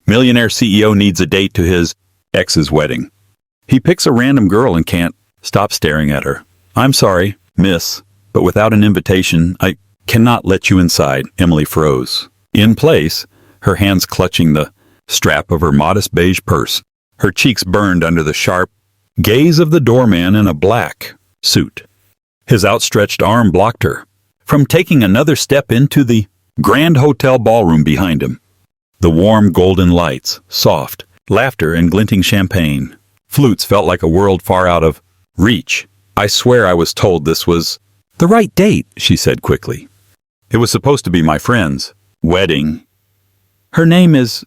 Millionaire CEO needs a date to his ex's wedding. He picks a random girl and can't stop staring at her. I'm sorry, miss, but without an invitation, I cannot let you inside. Emily froze. In place, her hands clutching the strap of her modest beige purse. Her cheeks burned under the sharp gaze of the doorman in a black suit. His outstretched arm blocked her from taking another step into the grand hotel ballroom behind him. The warm golden lights, soft laughter, and glinting champagne. Flutes felt like a world far out of reach. I swear I was told this was the right date, she said quickly. It was supposed to be my friend's wedding. Her name is...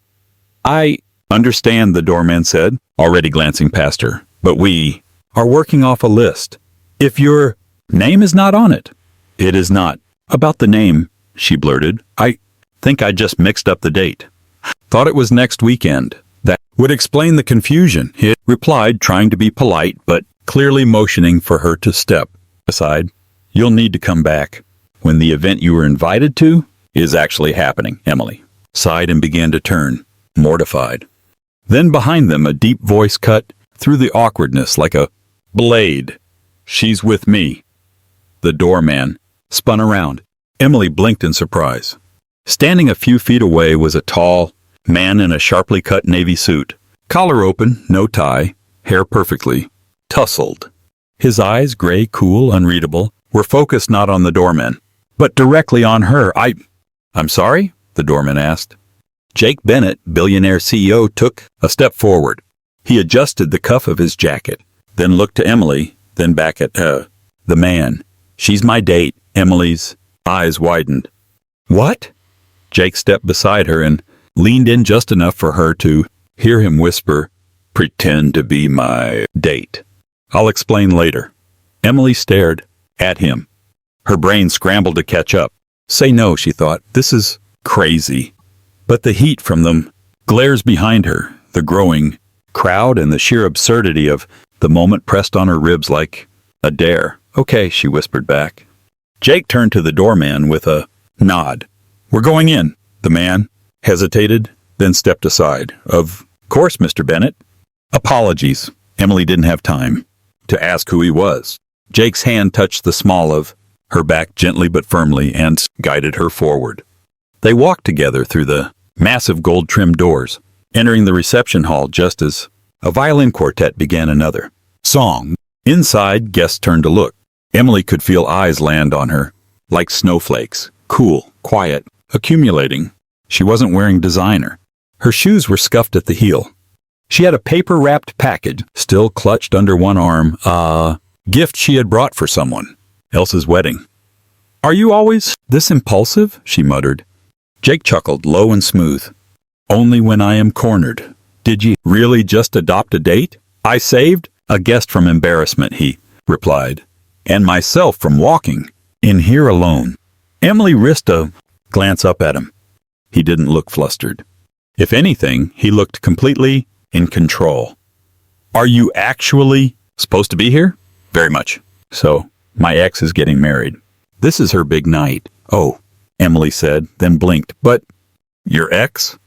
I understand, the doorman said, already glancing past her, but we are working off a list. If your name is not on it. It is not about the name, she blurted. I think I just mixed up the date. Thought it was next weekend. That would explain the confusion, he replied, trying to be polite, but clearly motioning for her to step aside. You'll need to come back when the event you were invited to is actually happening. Emily sighed and began to turn, mortified. Then behind them, a deep voice cut through the awkwardness like a blade. She's with me. The doorman spun around. Emily blinked in surprise. Standing a few feet away was a tall man in a sharply cut navy suit. Collar open, no tie, hair perfectly tousled. His eyes, gray, cool, unreadable, were focused not on the doorman, but directly on her. I'm sorry? The doorman asked. Jake Bennett, billionaire CEO, took a step forward. He adjusted the cuff of his jacket, then looked to Emily, then back at the man. She's my date. Emily's eyes widened. What? Jake stepped beside her and leaned in just enough for her to hear him whisper, pretend to be my date. I'll explain later. Emily stared at him. Her brain scrambled to catch up. Say no, she thought. This is crazy. But the heat from them glares behind her, the growing crowd and the sheer absurdity of the moment pressed on her ribs like a dare. Okay, she whispered back. Jake turned to the doorman with a nod. We're going in. The man hesitated, then stepped aside. Of course, Mr. Bennett. Apologies. Emily didn't have time to ask who he was. Jake's hand touched the small of her back gently but firmly and guided her forward. They walked together through the massive gold-trimmed doors, entering the reception hall just as a violin quartet began another song. Inside, guests turned to look. Emily could feel eyes land on her, like snowflakes, cool, quiet, accumulating. She wasn't wearing designer. Her shoes were scuffed at the heel. She had a paper-wrapped package still clutched under one arm, a gift she had brought for someone else's wedding. Are you always this impulsive? She muttered. Jake chuckled, low and smooth. Only when I am cornered. Did you really just adopt a date? I saved a guest from embarrassment, he replied, and myself from walking in here alone. Emily risked a glance up at him. He didn't look flustered. If anything, he looked completely in control. Are you actually supposed to be here? Very much. So, my ex is getting married. This is her big night. Oh, Emily said, then blinked. But your ex?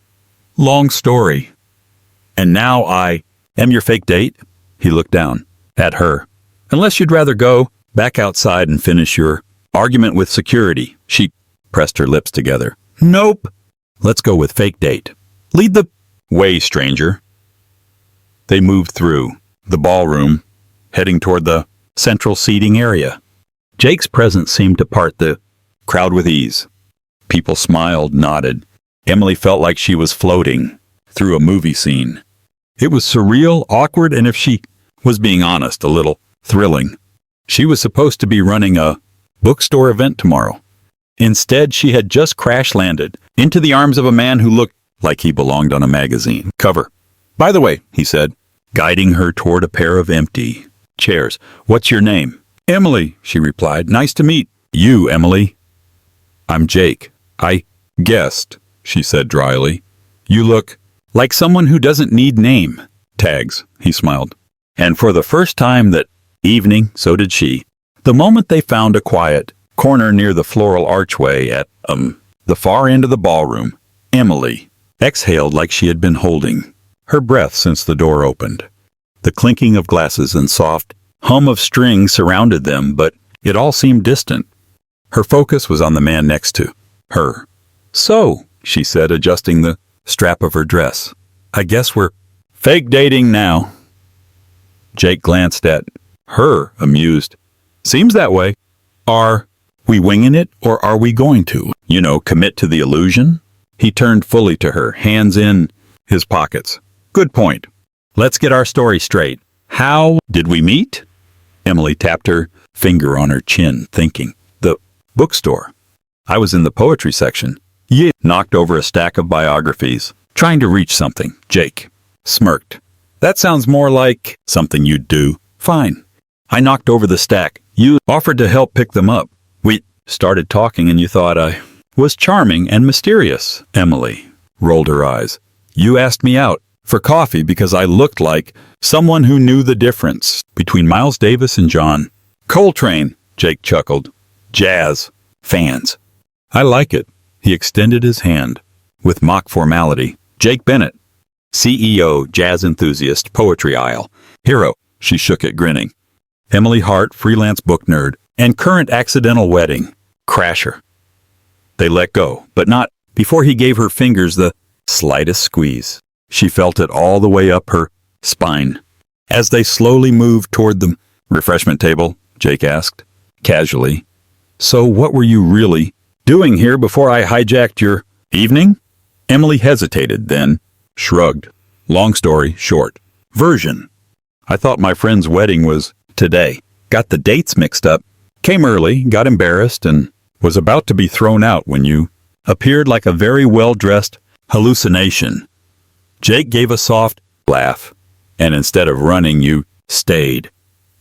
Long story. And now I am your fake date? He looked down at her. Unless you'd rather go back outside and finish your argument with security. She pressed her lips together. Nope. Let's go with fake date. Lead the way, stranger. They moved through the ballroom, heading toward the central seating area. Jake's presence seemed to part the crowd with ease. People smiled, nodded. Emily felt like she was floating through a movie scene. It was surreal, awkward, and if she was being honest, a little thrilling. She was supposed to be running a bookstore event tomorrow. Instead, she had just crash-landed into the arms of a man who looked like he belonged on a magazine cover. By the way, he said, guiding her toward a pair of empty chairs. What's your name? Emily, she replied. Nice to meet you, Emily. I'm Jake. I guessed, she said dryly. You look like someone who doesn't need name tags, he smiled. And for the first time that evening, so did she. The moment they found a quiet corner near the floral archway at, the far end of the ballroom, Emily exhaled like she had been holding her breath since the door opened. The clinking of glasses and soft hum of string surrounded them, but it all seemed distant. Her focus was on the man next to her. "So," she said, adjusting the strap of her dress, "I guess we're fake dating now." Jake glanced at her, amused. "Seems that way. Are we winging it, or are we going to, commit to the illusion?" He turned fully to her, hands in his pockets. "Good point. Let's get our story straight. How did we meet?" Emily tapped her finger on her chin, thinking. "The bookstore. I was in the poetry section. You knocked over a stack of biographies, trying to reach something." Jake smirked. "That sounds more like something you'd do." "Fine. I knocked over the stack. You offered to help pick them up. We started talking and you thought I was charming and mysterious." Emily rolled her eyes. "You asked me out for coffee because I looked like someone who knew the difference between Miles Davis and John Coltrane." Jake chuckled. "Jazz fans. I like it." He extended his hand with mock formality. "Jake Bennett, CEO, jazz enthusiast, poetry aisle. Hero." She shook it, grinning. "Emily Hart, freelance book nerd, and current accidental wedding crasher." They let go, but not before he gave her fingers the slightest squeeze. She felt it all the way up her spine. As they slowly moved toward the refreshment table, Jake asked, casually, "So what were you really doing here before I hijacked your evening?" Emily hesitated, then shrugged. "Long story short. Version. I thought my friend's wedding was today. Got the dates mixed up. Came early, got embarrassed, and was about to be thrown out when you appeared like a very well-dressed hallucination." Jake gave a soft laugh. "And instead of running, you stayed.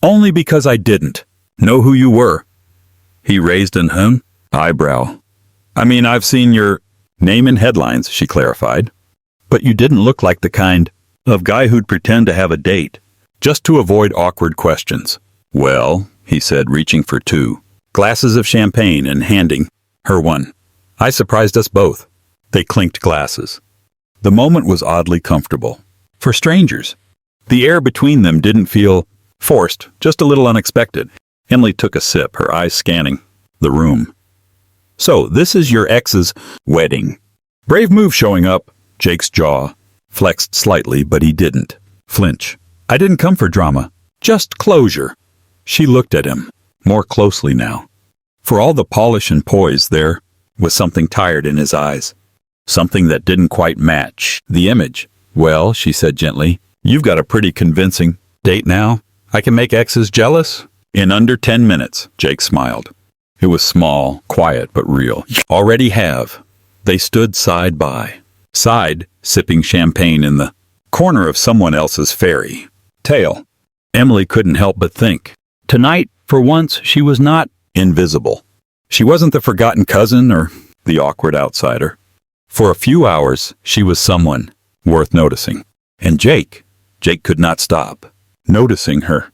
Only because I didn't know who you were." He raised an eyebrow. "I mean, I've seen your name in headlines," she clarified. "But you didn't look like the kind of guy who'd pretend to have a date, just to avoid awkward questions." "Well," he said, reaching for 2 glasses of champagne and handing her one. "I surprised us both." They clinked glasses. The moment was oddly comfortable. For strangers. The air between them didn't feel forced, just a little unexpected. Emily took a sip, her eyes scanning the room. "So, this is your ex's wedding. Brave move showing up." Jake's jaw flexed slightly, but he didn't flinch. "I didn't come for drama. Just closure." She looked at him, more closely now. For all the polish and poise, there was something tired in his eyes. Something that didn't quite match the image. "Well," she said gently, "you've got a pretty convincing date now. I can make exes jealous in under 10 minutes." Jake smiled. It was small, quiet, but real. "Already have." They stood side by side, sipping champagne in the corner of someone else's fairy tale. Emily couldn't help but think. Tonight, for once, she was not invisible. She wasn't the forgotten cousin or the awkward outsider. For a few hours, she was someone worth noticing. And Jake could not stop noticing her.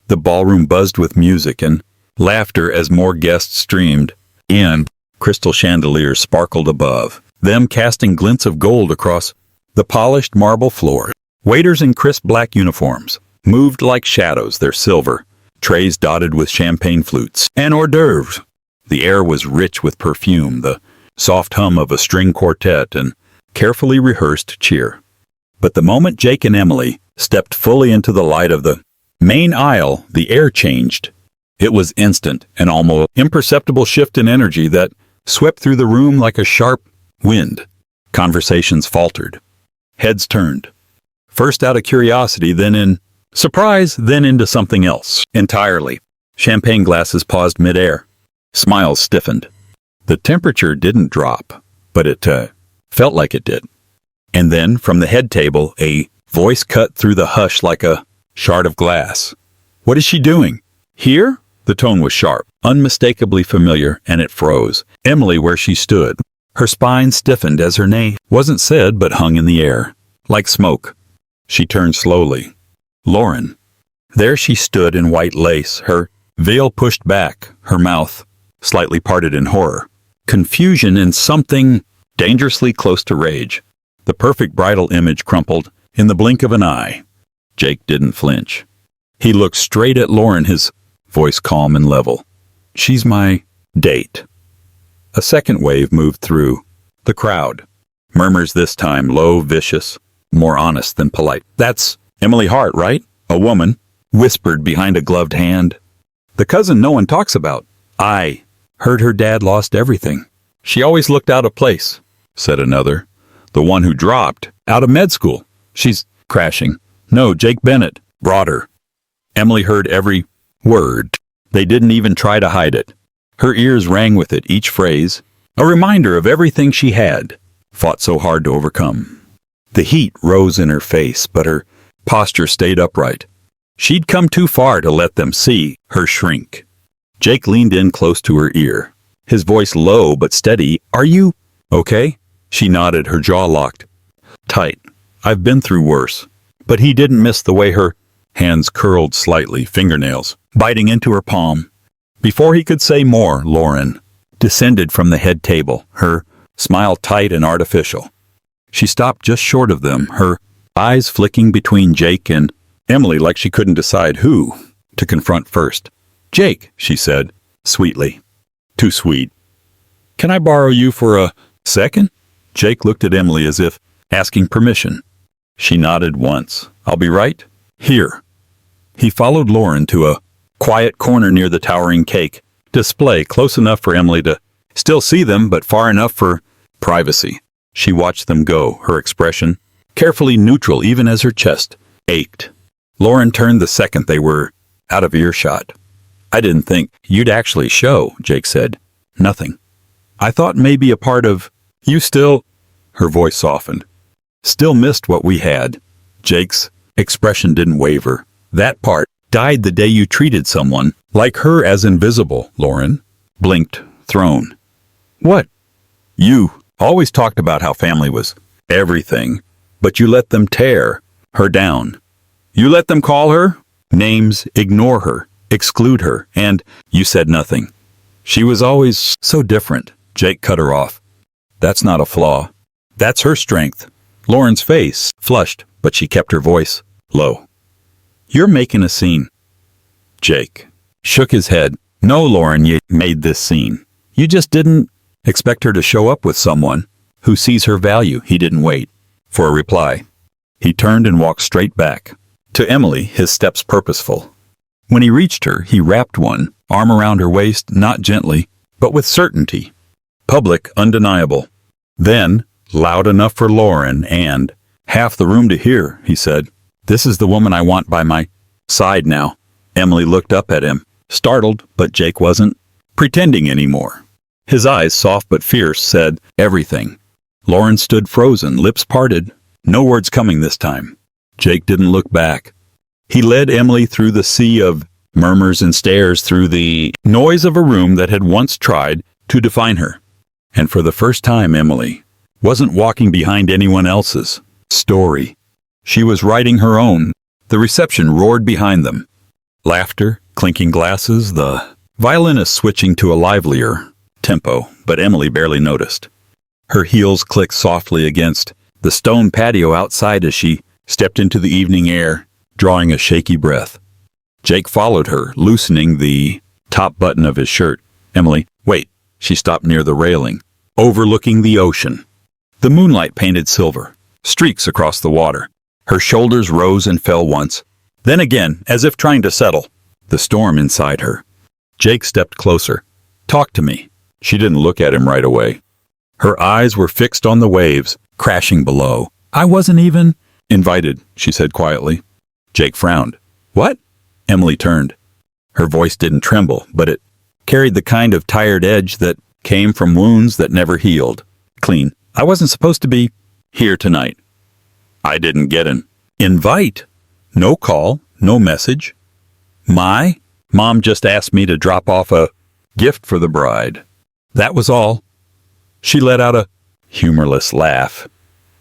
The ballroom buzzed with music and laughter as more guests streamed in. Crystal chandeliers sparkled above them, casting glints of gold across the polished marble floor. Waiters in crisp black uniforms moved like shadows, their silver trays dotted with champagne flutes and hors d'oeuvres. The air was rich with perfume, the soft hum of a string quartet and carefully rehearsed cheer. But the moment Jake and Emily stepped fully into the light of the main aisle, the air changed. It was instant, an almost imperceptible shift in energy that swept through the room like a sharp wind. Conversations faltered. Heads turned. First out of curiosity, then in surprise, then into something else entirely. Champagne glasses paused midair. Smiles stiffened. The temperature didn't drop, but it felt like it did. And then, from the head table, a voice cut through the hush like a shard of glass. "What is she doing? Here?" The tone was sharp, unmistakably familiar, and it froze Emily where she stood. Her spine stiffened as her name wasn't said but hung in the air, like smoke. She turned slowly. Lauren. There she stood in white lace, her veil pushed back, her mouth slightly parted in horror. Confusion and something dangerously close to rage. The perfect bridal image crumpled in the blink of an eye. Jake didn't flinch. He looked straight at Lauren, his voice calm and level. "She's my date." A second wave moved through the crowd. Murmurs this time, low, vicious, more honest than polite. "That's Emily Hart, right? A woman," whispered behind a gloved hand. "The cousin no one talks about. I heard her dad lost everything. She always looked out of place," said another. "The one who dropped out of med school. She's crashing." "No, Jake Bennett brought her." Emily heard every word. They didn't even try to hide it. Her ears rang with it, each phrase, a reminder of everything she had fought so hard to overcome. The heat rose in her face, but her posture stayed upright. She'd come too far to let them see her shrink. Jake leaned in close to her ear, his voice low but steady. "Are you okay?" She nodded, her jaw locked tight. "I've been through worse." But he didn't miss the way her hands curled slightly, fingernails biting into her palm. Before he could say more, Lauren descended from the head table, her smile tight and artificial. She stopped just short of them, her eyes flicking between Jake and Emily like she couldn't decide who to confront first. "Jake," she said, sweetly. Too sweet. "Can I borrow you for a second?" Jake looked at Emily as if asking permission. She nodded once. "I'll be right here." He followed Lauren to a quiet corner near the towering cake display, close enough for Emily to still see them, but far enough for privacy. She watched them go, her expression carefully neutral even as her chest ached. Lauren turned the second they were out of earshot. "I didn't think you'd actually show," Jake said. "Nothing. I thought maybe a part of you still—" Her voice softened. "Still missed what we had." Jake's expression didn't waver. "That part died the day you treated someone like her as invisible," Lauren blinked, thrown. "What?" "You always talked about how family was everything, but you let them tear her down. You let them call her names, ignore her, exclude her, and you said nothing. She was always so different." Jake cut her off. "That's not a flaw. That's her strength." Lauren's face flushed, but she kept her voice low. "You're making a scene." Jake shook his head. "No, Lauren, you made this scene. You just didn't expect her to show up with someone who sees her value." He didn't wait for a reply. He turned and walked straight back to Emily, his steps purposeful. When he reached her, he wrapped one arm around her waist, not gently, but with certainty. Public, undeniable. Then, loud enough for Lauren and half the room to hear, he said, "This is the woman I want by my side now." Emily looked up at him, startled, but Jake wasn't pretending anymore. His eyes, soft but fierce, said everything. Lauren stood frozen, lips parted, no words coming this time. Jake didn't look back. He led Emily through the sea of murmurs and stares, through the noise of a room that had once tried to define her. And for the first time, Emily wasn't walking behind anyone else's story. She was writing her own. The reception roared behind them. Laughter, clinking glasses, the violinist switching to a livelier tempo, but Emily barely noticed. Her heels clicked softly against the stone patio outside as she stepped into the evening air, drawing a shaky breath. Jake followed her, loosening the top button of his shirt. "Emily, wait." She stopped near the railing, overlooking the ocean. The moonlight painted silver streaks across the water. Her shoulders rose and fell once, then again, as if trying to settle the storm inside her. Jake stepped closer. "Talk to me." She didn't look at him right away. Her eyes were fixed on the waves, crashing below. "I wasn't even invited," she said quietly. Jake frowned. "What?" Emily turned. Her voice didn't tremble, but it carried the kind of tired edge that came from wounds that never healed. Clean. "I wasn't supposed to be here tonight." "I didn't get an invite. No call, no message. My mom just asked me to drop off a gift for the bride. That was all." She let out a humorless laugh.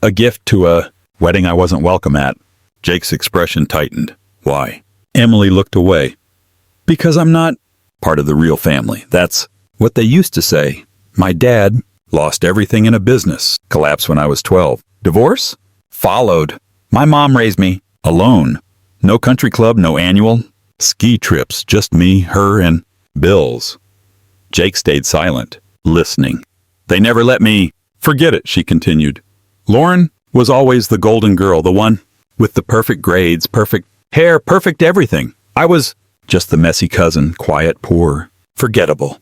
"A gift to a wedding I wasn't welcome at." Jake's expression tightened. "Why?" Emily looked away. "Because I'm not part of the real family. That's what they used to say. My dad lost everything in a business collapse when I was 12. Divorce? Followed. My mom raised me. Alone. No country club, no annual. Ski trips, just me, her, and bills. Jake stayed silent, listening. They never let me. Forget it, she continued. Lauren was always the golden girl, the one with the perfect grades, perfect hair, perfect everything. I was just the messy cousin, quiet, poor, forgettable.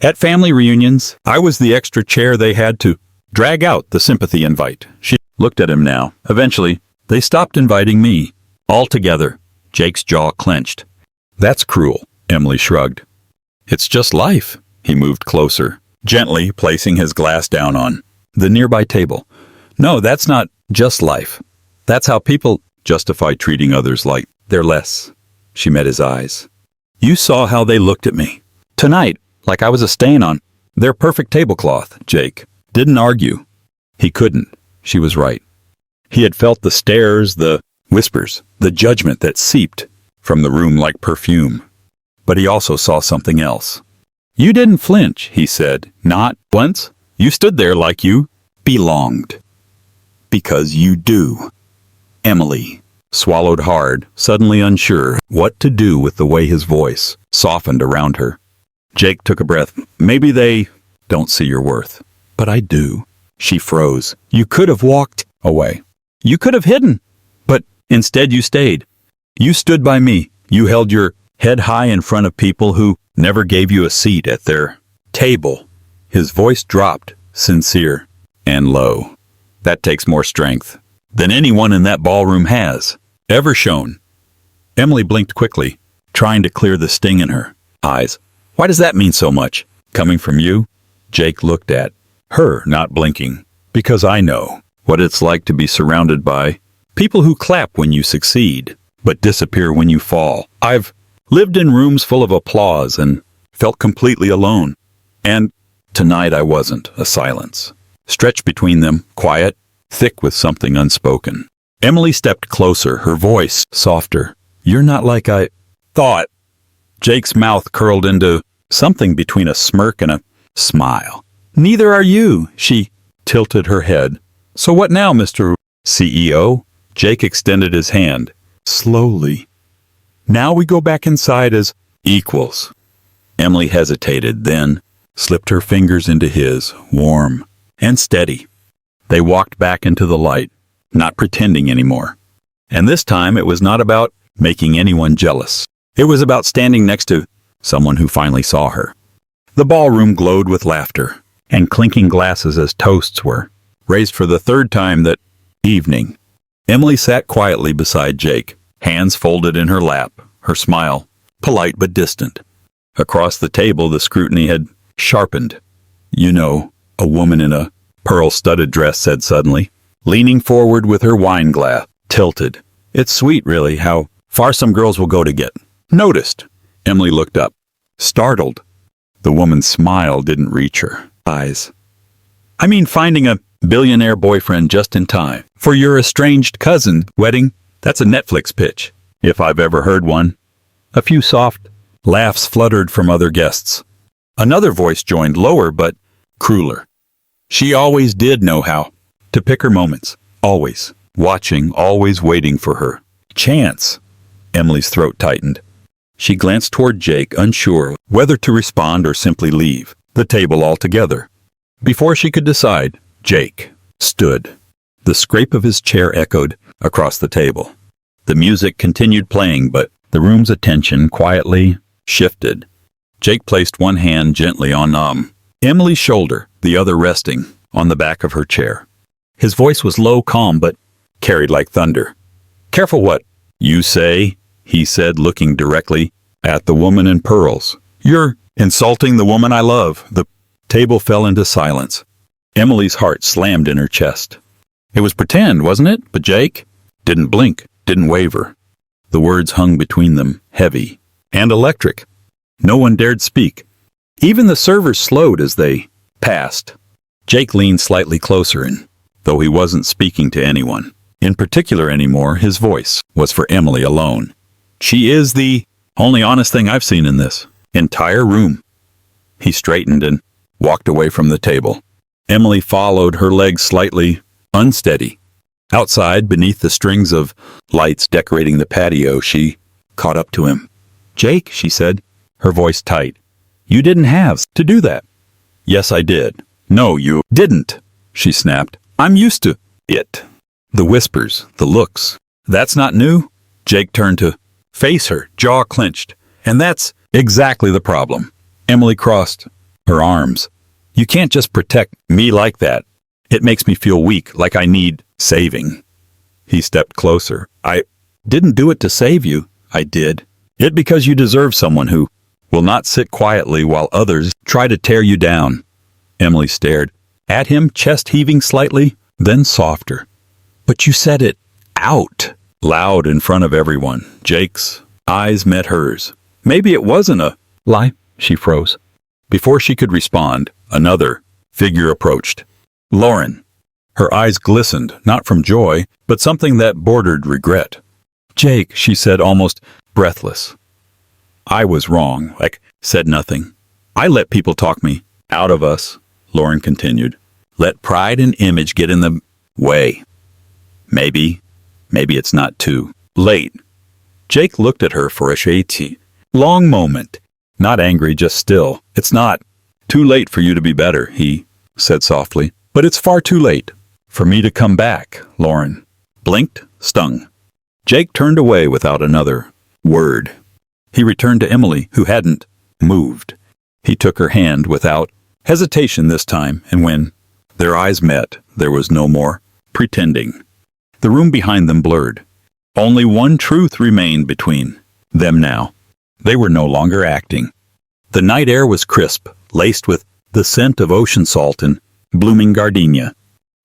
At family reunions, I was the extra chair they had to drag out the sympathy invite. She looked at him now. Eventually, they stopped inviting me. Altogether, Jake's jaw clenched. That's cruel, Emily shrugged. It's just life. He moved closer, gently placing his glass down on the nearby table. No, that's not just life. That's how people justify treating others like they're less. She met his eyes. You saw how they looked at me. Tonight, like I was a stain on their perfect tablecloth. Jake didn't argue. He couldn't. She was right. He had felt the stares, the whispers, the judgment that seeped from the room like perfume. But he also saw something else. You didn't flinch, he said. Not once. You stood there like you belonged. Because you do. Emily swallowed hard, suddenly unsure what to do with the way his voice softened around her. Jake took a breath. Maybe they don't see your worth. But I do. She froze. You could have walked away. You could have hidden. But instead you stayed. You stood by me. You held your head high in front of people who never gave you a seat at their table. His voice dropped, sincere and low. That takes more strength than anyone in that ballroom has ever shown. Emily blinked quickly, trying to clear the sting in her eyes. Why does that mean so much? Coming from you? Jake looked at her, not blinking. Because I know what it's like to be surrounded by people who clap when you succeed, but disappear when you fall. I've lived in rooms full of applause and felt completely alone. And tonight I wasn't. A silence stretched between them, quiet, thick with something unspoken. Emily stepped closer, her voice softer. You're not like I thought. Jake's mouth curled into something between a smirk and a smile. Neither are you, she tilted her head. So what now, Mr. CEO? Jake extended his hand, slowly. Now we go back inside as equals. Emily hesitated, then slipped her fingers into his, warm and steady. They walked back into the light, not pretending anymore. And this time it was not about making anyone jealous. It was about standing next to someone who finally saw her. The ballroom glowed with laughter and clinking glasses as toasts were raised for the third time that evening. Emily sat quietly beside Jake, hands folded in her lap, her smile polite but distant. Across the table, the scrutiny had sharpened. You know, a woman in a pearl-studded dress said suddenly, leaning forward with her wine glass tilted. It's sweet, really, how far some girls will go to get noticed. Emily looked up, startled. The woman's smile didn't reach her eyes. I mean, finding a billionaire boyfriend just in time for your estranged cousin wedding, that's a Netflix pitch, if I've ever heard one. A few soft laughs fluttered from other guests. Another voice joined, lower but crueler. She always did know how to pick her moments. Always watching, always waiting for her chance. Emily's throat tightened. She glanced toward Jake, unsure whether to respond or simply leave the table altogether. Before she could decide, Jake stood. The scrape of his chair echoed across the table. The music continued playing, but the room's attention quietly shifted. Jake placed one hand gently on Emily's shoulder, the other resting on the back of her chair. His voice was low, calm, but carried like thunder. Careful what you say, he said, looking directly at the woman in pearls. You're insulting the woman I love. The table fell into silence. Emily's heart slammed in her chest. It was pretend, wasn't it? But Jake didn't blink, didn't waver. The words hung between them, heavy and electric. No one dared speak. Even the servers slowed as they passed. Jake leaned slightly closer, and though he wasn't speaking to anyone in particular anymore, his voice was for Emily alone. She is the only honest thing I've seen in this entire room. He straightened and walked away from the table. Emily followed, her legs slightly unsteady. Outside, beneath the strings of lights decorating the patio, she caught up to him. "Jake," she said, her voice tight. "You didn't have to do that." "Yes, I did." "No, you didn't," she snapped. "I'm used to it." The whispers, the looks. "That's not new." Jake turned to face her, jaw clenched. "And that's exactly the problem." Emily crossed her arms. "You can't just protect me like that. It makes me feel weak, like I need saving." He stepped closer. "I didn't do it to save you." "I did it because you deserve someone who will not sit quietly while others try to tear you down." Emily stared at him, chest heaving slightly, then softer. "But you said it out loud in front of everyone." Jake's eyes met hers. "Maybe it wasn't a lie." She froze. Before she could respond, another figure approached. Lauren. Her eyes glistened, not from joy, but something that bordered regret. "Jake," she said, almost breathless. "I was wrong." Said nothing. "I let people talk me out of us," Lauren continued. "Let pride and image get in the way. Maybe it's not too late." Jake looked at her for a shady, long moment. Not angry, just still. "It's not too late for you to be better," he said softly. "But it's far too late for me to come back." Lauren blinked, stung. Jake turned away without another word. He returned to Emily, who hadn't moved. He took her hand without hesitation this time, and when their eyes met, there was no more pretending. The room behind them blurred. Only one truth remained between them now. They were no longer acting. The night air was crisp, laced with the scent of ocean salt and blooming gardenia.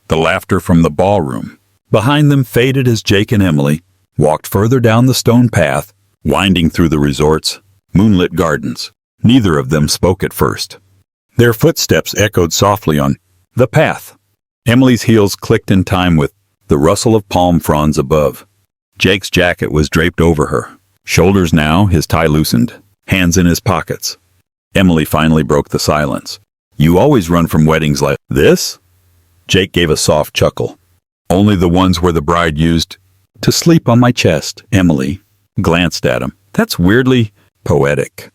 The laughter from the ballroom behind them faded as Jake and Emily walked further down the stone path, winding through the resort's moonlit gardens. Neither of them spoke at first. Their footsteps echoed softly on the path. Emily's heels clicked in time with the rustle of palm fronds above. Jake's jacket was draped over her shoulders now, his tie loosened, hands in his pockets. Emily finally broke the silence. "You always run from weddings like this?" Jake gave a soft chuckle. "Only the ones where the bride used to sleep on my chest." Emily glanced at him. "That's weirdly poetic."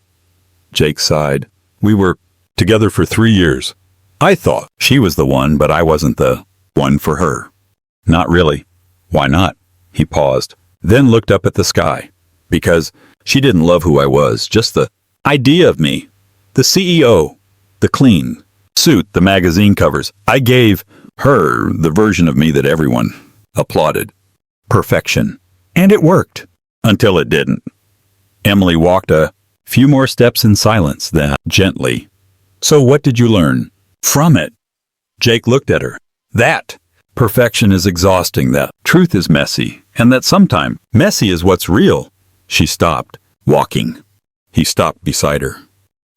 Jake sighed. "We were together for 3 years. I thought she was the one, but I wasn't the one for her." "Not really." "Why not?" He paused, then looked up at the sky. "Because she didn't love who I was, just the idea of me. The CEO, the clean suit, the magazine covers. I gave her the version of me that everyone applauded. Perfection. And it worked. Until it didn't." Emily walked a few more steps in silence, then gently. "So what did you learn from it?" Jake looked at her. "That perfection is exhausting, that truth is messy, and that sometimes messy is what's real." She stopped, walking. He stopped beside her.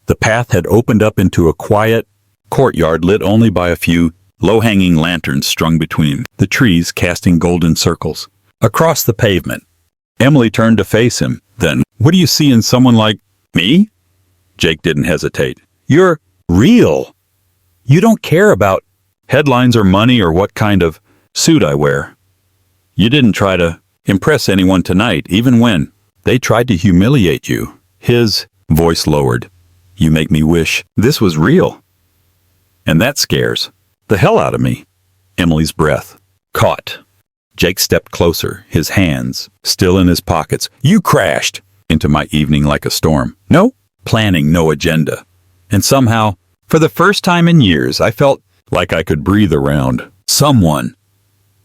The path had opened up into a quiet courtyard lit only by a few low-hanging lanterns strung between the trees, casting golden circles across the pavement. Emily turned to face him. "Then, what do you see in someone like me?" Jake didn't hesitate. "You're real. You don't care about headlines or money or what kind of suit I wear. You didn't try to impress anyone tonight, even when they tried to humiliate you." His voice lowered. "You make me wish this was real. And that scares the hell out of me." Emily's breath caught. Jake stepped closer, his hands still in his pockets. "You crashed into my evening like a storm. No planning, no agenda. And somehow, for the first time in years, I felt like I could breathe around someone."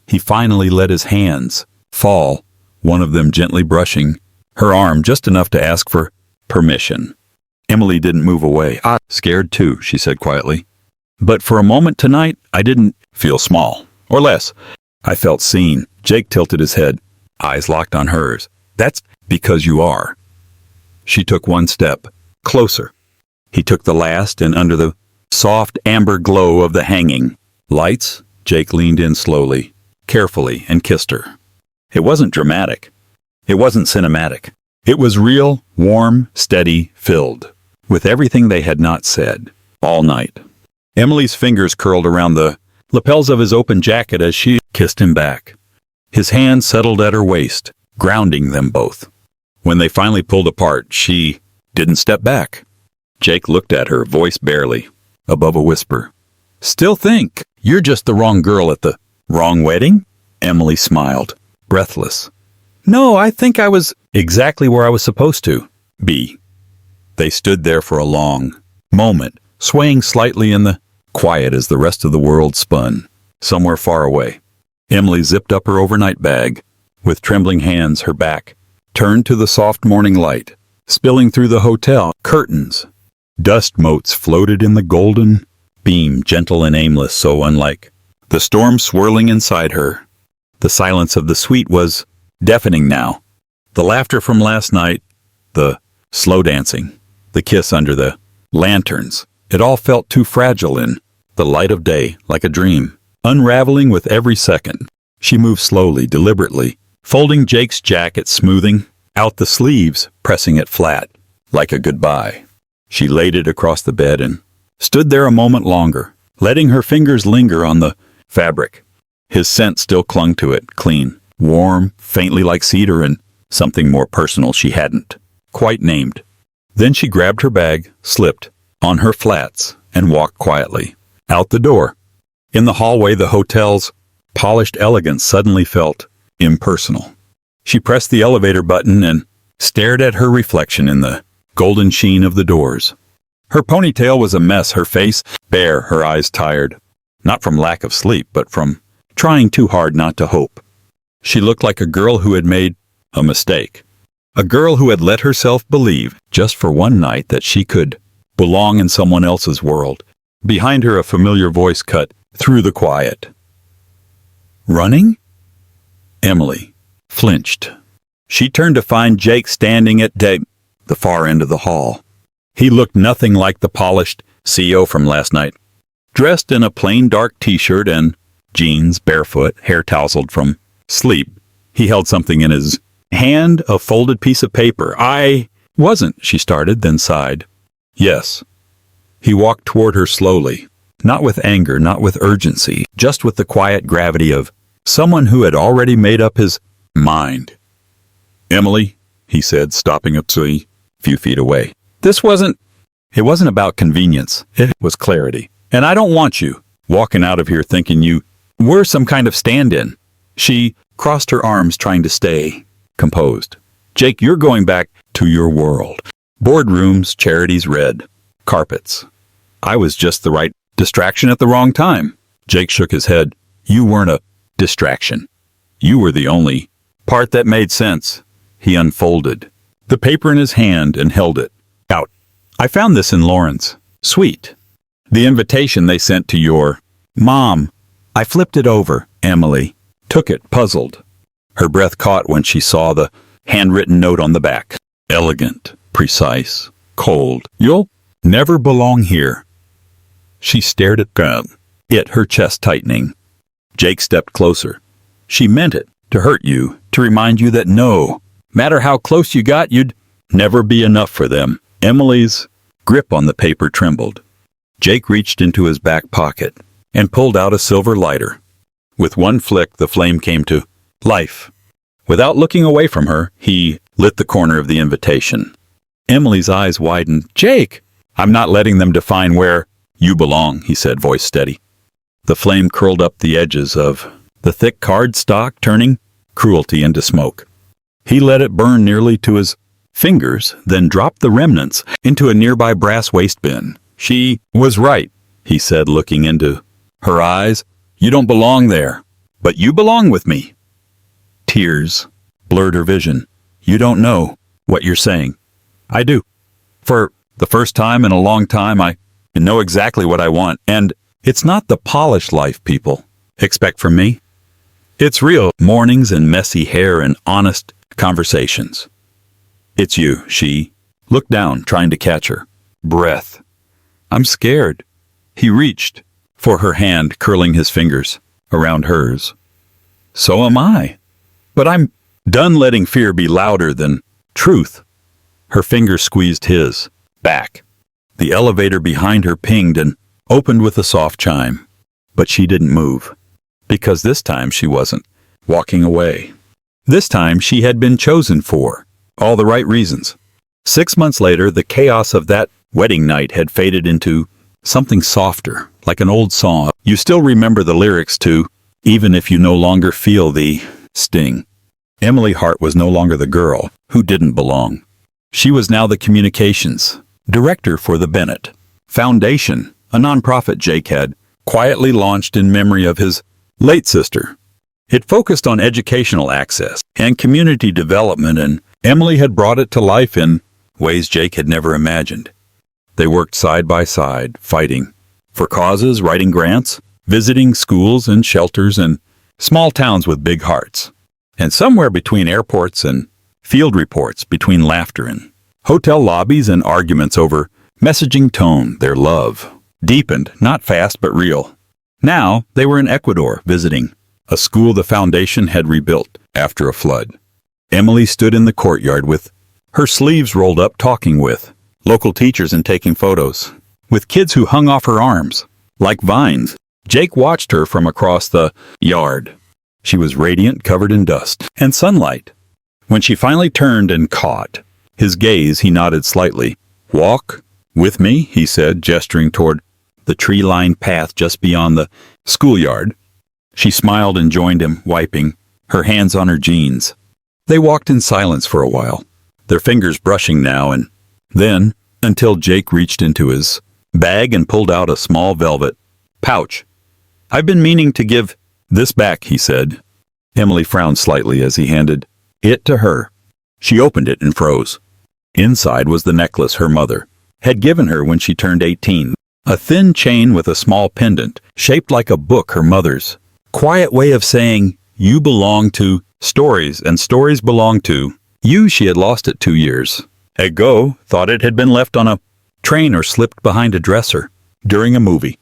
He finally let his hands fall, one of them gently brushing her arm just enough to ask for permission. Emily didn't move away. "I'm scared too," she said quietly. "But for a moment tonight, I didn't feel small, or less. I felt seen." Jake tilted his head, eyes locked on hers. "That's because you are." She took one step closer. He took the last, and under the soft amber glow of the hanging lights, Jake leaned in slowly, carefully, and kissed her. It wasn't dramatic. It wasn't cinematic. It was real, warm, steady, filled with everything they had not said all night. Emily's fingers curled around the lapels of his open jacket as she kissed him back. His hand settled at her waist, grounding them both. When they finally pulled apart, she didn't step back. Jake looked at her, voice barely, above a whisper. "Still think you're just the wrong girl at the wrong wedding?" Emily smiled, breathless. "No, I think I was exactly where I was supposed to be." They stood there for a long moment, swaying slightly in the quiet as the rest of the world spun, somewhere far away. Emily zipped up her overnight bag. With trembling hands, her back turned to the soft morning light, spilling through the hotel curtains. Dust motes floated in the golden beam, gentle and aimless, so unlike the storm swirling inside her. The silence of the suite was deafening now. The laughter from last night, the slow dancing, the kiss under the lanterns, it all felt too fragile in the light of day, like a dream, unraveling with every second. She moved slowly, deliberately, folding Jake's jacket, smoothing out the sleeves, pressing it flat, like a goodbye. She laid it across the bed and stood there a moment longer, letting her fingers linger on the fabric. His scent still clung to it, clean, warm, faintly like cedar, and something more personal she hadn't quite named. Then she grabbed her bag, slipped on her flats, and walked quietly out the door. In the hallway, the hotel's polished elegance suddenly felt impersonal. She pressed the elevator button and stared at her reflection in the golden sheen of the doors. Her ponytail was a mess, her face bare, her eyes tired, not from lack of sleep, but from trying too hard not to hope. She looked like a girl who had made a mistake, a girl who had let herself believe, just for one night, that she could belong in someone else's world. Behind her, a familiar voice cut through the quiet. "Running?" Emily flinched. She turned to find Jake standing at the far end of the hall. He looked nothing like the polished CEO from last night. Dressed in a plain dark t-shirt and jeans, barefoot, hair tousled from sleep, he held something in his hand, a folded piece of paper. "I wasn't," she started, then sighed. "Yes." He walked toward her slowly, not with anger, not with urgency, just with the quiet gravity of someone who had already made up his mind. "Emily," he said, stopping a few feet away. It wasn't about convenience. It was clarity. "And I don't want you walking out of here thinking you were some kind of stand-in." She crossed her arms, trying to stay composed. "Jake, you're going back to your world. Boardrooms, charities, red carpets. I was just the right distraction at the wrong time." Jake shook his head. "You weren't a distraction. You were the only part that made sense." He unfolded the paper in his hand and held it out. "I found this in Lauren's suite. The invitation they sent to your mom." I flipped it over. Emily took it, puzzled. Her breath caught when she saw the handwritten note on the back. Elegant, precise, cold. "You'll never belong here." She stared at it, her chest tightening. Jake stepped closer. "She meant it, to hurt you, to remind you that no matter how close you got, you'd never be enough for them." Emily's grip on the paper trembled. Jake reached into his back pocket and pulled out a silver lighter. With one flick, the flame came to life. Without looking away from her, he lit the corner of the invitation. Emily's eyes widened. "Jake!" "I'm not letting them define where you belong," he said, voice steady. The flame curled up the edges of the thick cardstock, turning cruelty into smoke. He let it burn nearly to his fingers, then dropped the remnants into a nearby brass waste bin. "She was right," he said, looking into her eyes. "You don't belong there, but you belong with me." Tears blurred her vision. "You don't know what you're saying." "I do. For the first time in a long time, I know exactly what I want, and it's not the polished life people expect from me. It's real mornings and messy hair and honest conversations. It's you." She looked down, trying to catch her breath. "I'm scared." He reached for her hand, curling his fingers around hers. "So am I. But I'm done letting fear be louder than truth." Her fingers squeezed his back. The elevator behind her pinged and opened with a soft chime. But she didn't move, because this time she wasn't walking away. This time she had been chosen for all the right reasons. 6 months later, the chaos of that wedding night had faded into something softer, like an old song. You still remember the lyrics to, even if you no longer feel the sting. Emily Hart was no longer the girl who didn't belong. She was now the communications director for the Bennett Foundation, a nonprofit Jake had quietly launched in memory of his late sister. It focused on educational access and community development, and Emily had brought it to life in ways Jake had never imagined. They worked side by side, fighting for causes, writing grants, visiting schools and shelters and small towns with big hearts. And somewhere between airports and field reports, between laughter and hotel lobbies and arguments over messaging tone, their love deepened, not fast but real. Now they were in Ecuador visiting a school the foundation had rebuilt after a flood. Emily stood in the courtyard with her sleeves rolled up, talking with local teachers and taking photos with kids who hung off her arms like vines. Jake watched her from across the yard. She was radiant, covered in dust and sunlight. When she finally turned and caught his gaze, he nodded slightly. "Walk with me," he said, gesturing toward the tree-lined path just beyond the schoolyard. She smiled and joined him, wiping her hands on her jeans. They walked in silence for a while, their fingers brushing now and then, until Jake reached into his bag and pulled out a small velvet pouch. "I've been meaning to give this back," he said. Emily frowned slightly as he handed it to her. She opened it and froze. Inside was the necklace her mother had given her when she turned 18, a thin chain with a small pendant, shaped like a book, her mother's quiet way of saying, "You belong to stories, and stories belong to you." She had lost it 2 years ago, thought it had been left on a train or slipped behind a dresser during a movie.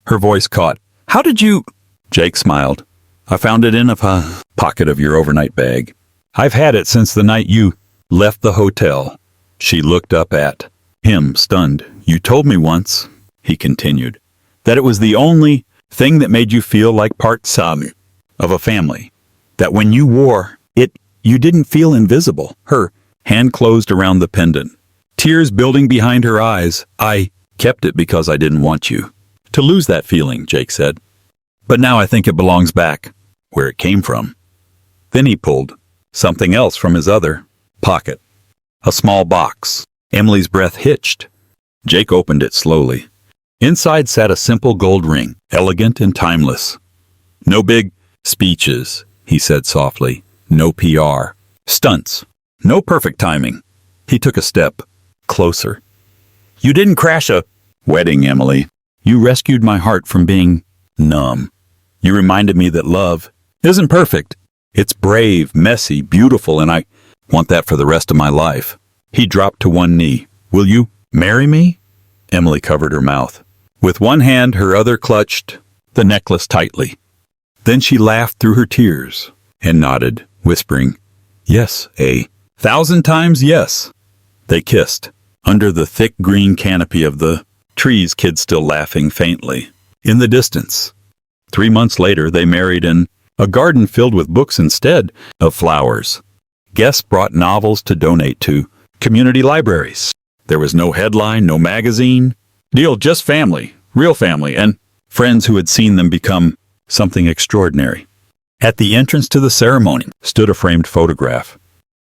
Her voice caught. "How did you—" Jake smiled. "I found it in a pocket of your overnight bag. I've had it since the night you left the hotel." She looked up at him, stunned. "You told me once," he continued, "that it was the only thing that made you feel like part of a family. That when you wore it, you didn't feel invisible." Her hand closed around the pendant, tears building behind her eyes. "I kept it because I didn't want you to lose that feeling," Jake said. "But now I think it belongs back where it came from." Then he pulled something else from his other pocket. A small box. Emily's breath hitched. Jake opened it slowly. Inside sat a simple gold ring, elegant and timeless. "No big speeches," he said softly. "No PR stunts. No perfect timing." He took a step closer. "You didn't crash a wedding, Emily. You rescued my heart from being numb. You reminded me that love isn't perfect. It's brave, messy, beautiful, and I want that for the rest of my life." He dropped to one knee. "Will you marry me?" Emily covered her mouth. With one hand, her other clutched the necklace tightly. Then she laughed through her tears and nodded, whispering, "Yes, 1,000 times yes." They kissed under the thick green canopy of the trees, kids still laughing faintly in the distance. 3 months later, they married in a garden filled with books instead of flowers. Guests brought novels to donate to community libraries. There was no headline, no magazine deal, just family, real family, and friends who had seen them become something extraordinary. At the entrance to the ceremony stood a framed photograph.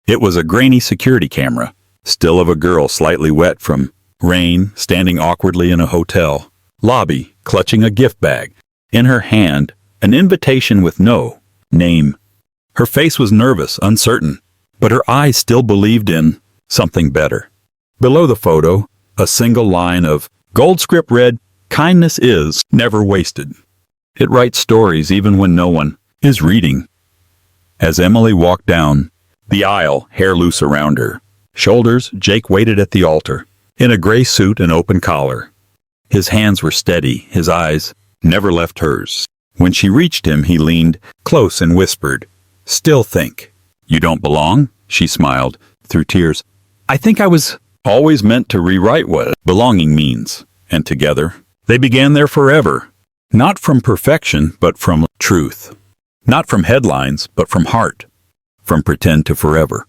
It was a grainy security camera, still of a girl slightly wet from rain, standing awkwardly in a hotel lobby, clutching a gift bag. In her hand, an invitation with no name. Her face was nervous, uncertain, but her eyes still believed in something better. Below the photo, a single line of gold script read, "Kindness is never wasted. It writes stories even when no one is reading." As Emily walked down the aisle, hair loose around her shoulders, Jake waited at the altar, in a gray suit and open collar. His hands were steady, his eyes never left hers. When she reached him, he leaned close and whispered, "Still think you don't belong?" She smiled through tears. "I think I was always meant to rewrite what belonging means." And together, they began their forever, not from perfection, but from truth. Not from headlines, but from heart. From pretend to forever.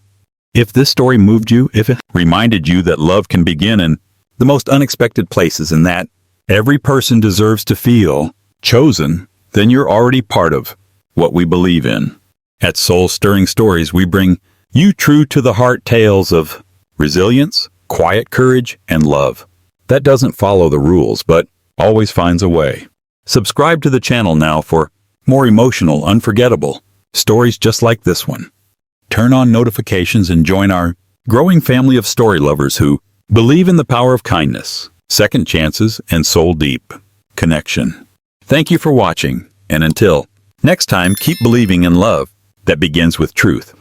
If this story moved you, if it reminded you that love can begin in the most unexpected places and that every person deserves to feel chosen, then you're already part of what we believe in. At Soul-Stirring Stories, we bring you true to the heart tales of resilience, quiet courage, and love. That doesn't follow the rules, but always finds a way. Subscribe to the channel now for more emotional, unforgettable stories just like this one. Turn on notifications and join our growing family of story lovers who believe in the power of kindness, second chances, and soul-deep connection. Thank you for watching, and until next time, keep believing in love that begins with truth.